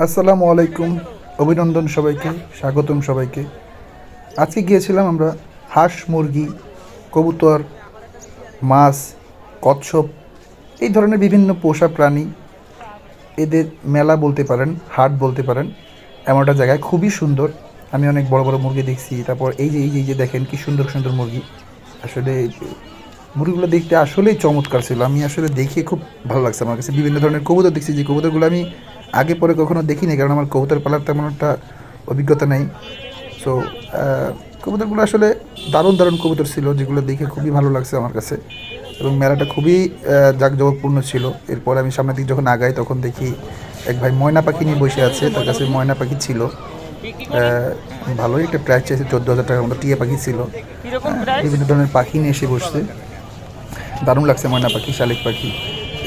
আসসালামু আলাইকুম, অভিনন্দন সবাইকে, স্বাগতম সবাইকে। আজকে গিয়েছিলাম আমরা হাঁস, মুরগি, কবুতর, মাছ, কচ্ছপ এই ধরনের বিভিন্ন পোষা প্রাণী এদের মেলা বলতে পারেন, হাট বলতে পারেন, এমন একটা জায়গায় খুবই সুন্দর। আমি অনেক বড় বড় মুরগি দেখছি। তারপর এই যে দেখেন কি সুন্দর সুন্দর মুরগি। আসলে মুরগিগুলো দেখতে আসলেই চমৎকার ছিল। আমি আসলে দেখে খুব ভালো লাগছে আমার কাছে। বিভিন্ন ধরনের কবুতর দেখছি, যে কবুতরগুলো আমি আগে পরে কখনো দেখিনি, কারণ আমার কবুতর পালার তেমন একটা অভিজ্ঞতা নেই। সো কবুতরগুলো আসলে দারুণ দারুণ কবুতর ছিল, যেগুলো দেখে খুবই ভালো লাগছে আমার কাছে। এবং মেলাটা খুবই জাঁকজমকপূর্ণ ছিল। এরপর আমি সামনের দিকে যখন আগাই তখন দেখি এক ভাই ময়না পাখি নিয়ে বসে আছে, তার কাছে ময়না পাখি ছিল। ভালোই একটা প্রাইস চাইছে, 14,000 টাকার মতো। টিয়া পাখি ছিল। বিভিন্ন ধরনের পাখি নিয়ে এসে বসছে। দারুণ লাগছে ময়না পাখি, শালিক পাখি।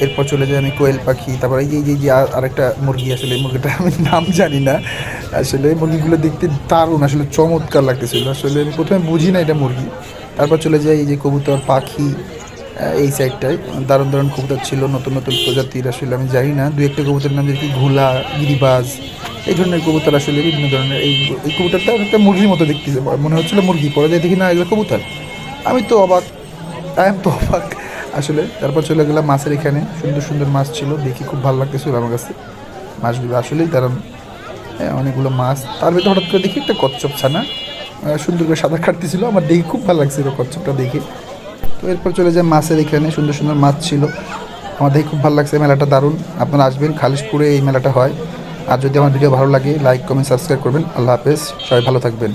এরপর চলে যাই আমি কোয়েল পাখি। তারপর এই যে আরেকটা মুরগি, আসলে এই মুরগিটা আমি নাম জানি না। আসলে মুরগিগুলো দেখতে দারুণ, আসলে চমৎকার লাগতেছিল। আসলে আমি প্রথমে বুঝি না এটা মুরগি। তারপর চলে যাই এই যে কবুতর, পাখি। এই সাইডটায় দারুণ দারুণ কবুতর ছিল, নতুন নতুন প্রজাতির। আসলে আমি জানি না, দু একটা কবুতরের নাম যেরকম ঘোলা, গিরিবাজ, এই ধরনের কবুতর। আসলে বিভিন্ন ধরনের এই কবুতরটা একটা মুরগির মতো দেখতে মনে হচ্ছিলো। মুরগি পরে যায় দেখি না, এগুলো কবুতর। আমি তো অবাক, আই এম তো অবাক আসলে। তারপর চলে গেলাম মাছের এখানে। সুন্দর সুন্দর মাছ ছিল, দেখি খুব ভালো লাগতেছিল আমার কাছে মাছগুলো আসলেই দারুণ। হ্যাঁ, অনেকগুলো মাছ। তার ভিতরে হঠাৎ করে দেখি একটা কচ্ছপ ছানা সুন্দর করে সাদা কাটতেছিল। আমার দেখে খুব ভালো লাগছিল কচ্ছপটা দেখে। তো এরপর চলে যায় মাছের এখানে। সুন্দর সুন্দর মাছ ছিল, আমার দেখে খুব ভালো লাগছে। মেলাটা দারুণ। আপনারা আসবেন, খালিশপুরে এই মেলাটা হয়। আর যদি আমার ভিডিও ভালো লাগে, লাইক, কমেন্ট, সাবস্ক্রাইব করবেন। আল্লাহ হাফেজ, সবাই ভালো থাকবেন।